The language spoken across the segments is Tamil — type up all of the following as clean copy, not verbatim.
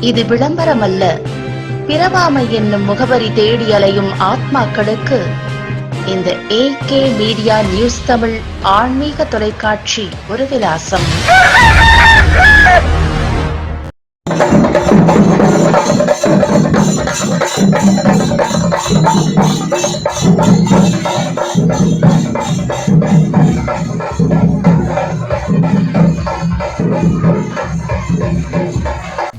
இது விளம்பரமல்ல. பிறவாமை என்னும் முகவரி தேடி அலையும் ஆத்மாக்களுக்கு இந்த AK மீடியா நியூஸ் தமிழ் ஆன்மீக தொலைக்காட்சி ஒரு விலாசம்.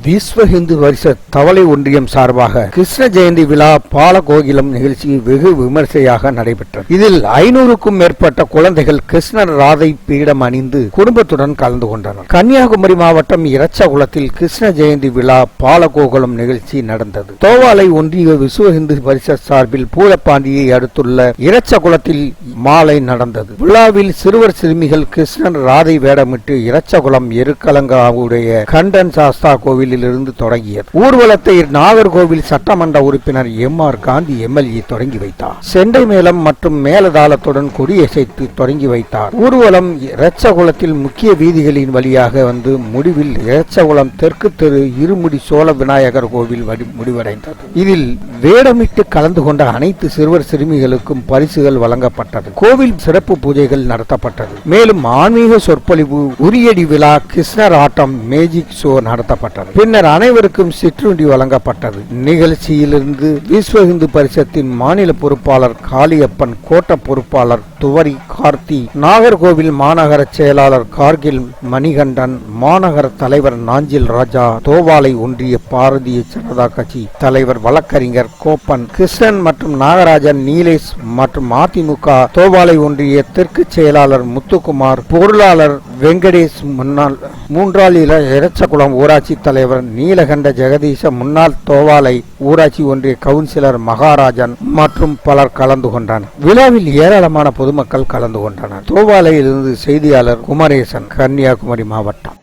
விஸ்வ ஹிந்து பரிஷத் தவளை ஒன்றியம் சார்பாக கிருஷ்ண ஜெயந்தி விழா பாலகோகிலம் நிகழ்ச்சி வெகு விமர்சையாக நடைபெற்றது. இதில் 500க்கும் மேற்பட்ட குழந்தைகள் கிருஷ்ணர் ராதை பீடம் அணிந்து குடும்பத்துடன் கலந்து கொண்டனர். கன்னியாகுமரி மாவட்டம் இரச்சகுளத்தில் கிருஷ்ண ஜெயந்தி விழா பாலகோகுலம் நிகழ்ச்சி நடந்தது. தோவாலை ஒன்றிய விஸ்வ ஹிந்து பரிஷத் சார்பில் பூலப்பாண்டியை அடுத்துள்ள இரச்சகுளத்தில் மாலை நடந்தது. விழாவில் சிறுவர் சிறுமிகள் கிருஷ்ணர் ராதை வேடமிட்டு இரச்சகுளம் எருக்கலங்காவுடைய கண்டன் சாஸ்தா கோவில் இருந்து தொடங்கியது. ஊர்வலத்தை நாகர்கோவில் சட்டமன்ற உறுப்பினர் MR காந்தி MLA தொடங்கி வைத்தார். செண்டை மேளம் மற்றும் மேலதாளத்துடன் கொடியசைத்து தொடங்கி வைத்தார். ஊர்வலம் இரச்சகுளத்தில் முக்கிய வீதிகளின் வழியாக வந்து முடிவில் இரச்சகுளம் தெற்கு தெரு இருமுடி சோழ விநாயகர் கோவில் முடிவடைந்தது. இதில் வேடமிட்டு கலந்து கொண்ட அனைத்து சிறுவர் சிறுமிகளுக்கும் பரிசுகள் வழங்கப்பட்டது. கோவில் சிறப்பு பூஜைகள் நடத்தப்பட்டது. மேலும் ஆன்மீக சொற்பொழிவு, உரியடி விழா, கிருஷ்ணர் ஆட்டம், மேஜிக் ஷோ நடத்தப்பட்டது. பின்னர் அனைவருக்கும் சிற்றுண்டி வழங்கப்பட்டது. நிகழ்ச்சியிலிருந்து விஸ்வ இந்து பரிஷத்தின் மாநில பொறுப்பாளர் காளியப்பன், கோட்ட பொறுப்பாளர் துவரி கார்த்தி, நாகர்கோவில் மாநகர செயலாளர் கார்கில் மணிகண்டன், மாநகர தலைவர் நாஞ்சில் ராஜா, தோவாலை ஒன்றிய பாரதிய ஜனதா கட்சி தலைவர் வழக்கறிஞர் கோப்பன், கிருஷ்ணன் மற்றும் நாகராஜன், நீலேஷ் மற்றும் அதிமுக தோவாலை ஒன்றிய தெற்கு செயலாளர் முத்துக்குமார், பொருளாளர் வெங்கடேஷ், முன்னாள் மூன்றாள் இரச்சகுளம் ஊராட்சி தலைவர் நீலகண்ட ஜெகதீச, முன்னாள் தோவாலை ஊராட்சி ஒன்றிய கவுன்சிலர் மகாராஜன் மற்றும் பலர் கலந்து கொண்டனர். விழாவில் ஏராளமான பொதுமக்கள் கலந்து கொண்டனர். தோவாலையிலிருந்து செய்தியாளர் குமரேசன், கன்னியாகுமரி மாவட்டம்.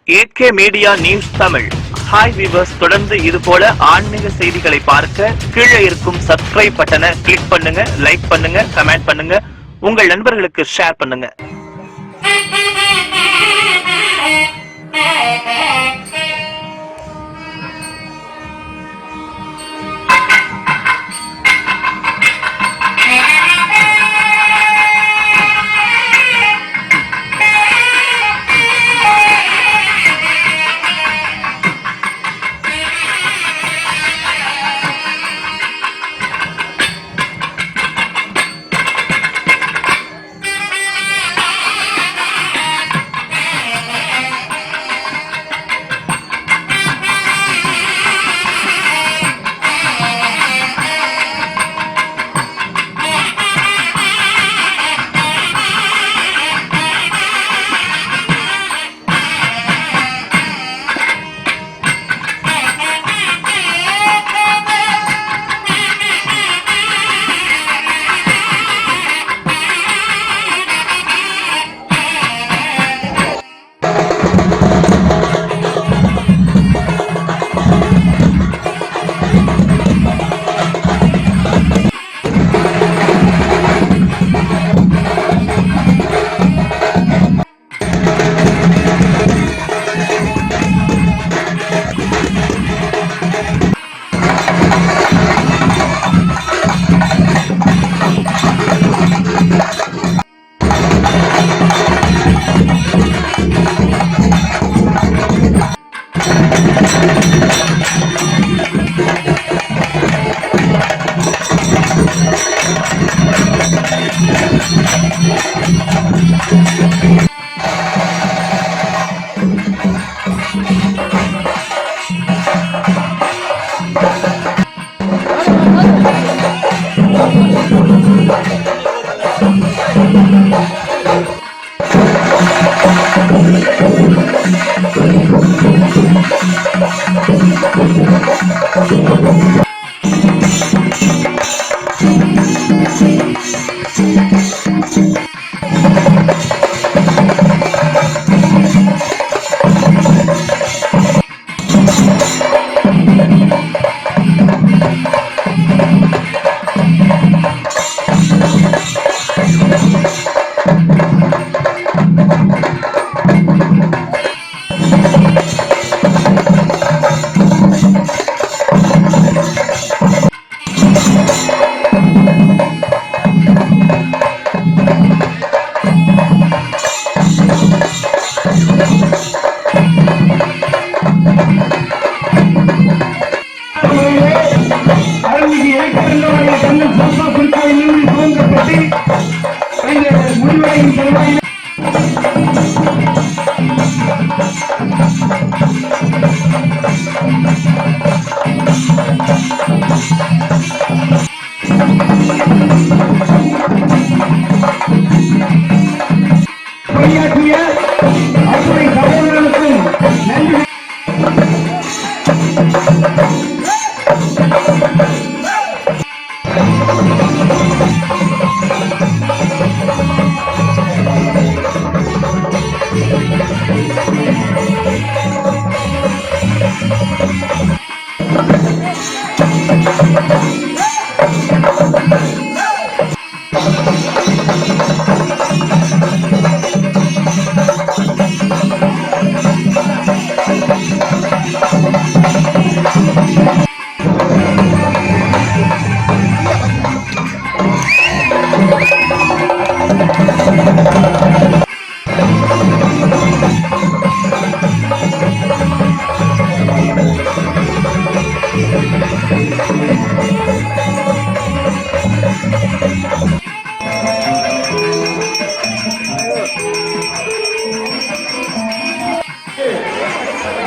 AK media news Tamil. Hi viewers, தொடர்ந்து இது போல ஆன்மீக செய்திகளை பார்க்க கீழே இருக்கும் சப்ஸ்கிரைப் பட்டனை கிளிக் பண்ணுங்க, லைக் பண்ணுங்க, கமெண்ட் பண்ணுங்க, உங்கள் நண்பர்களுக்கு ஷேர் பண்ணுங்க.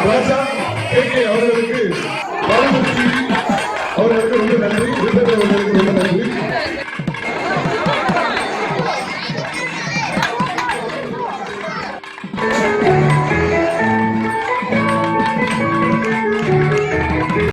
ராஜா,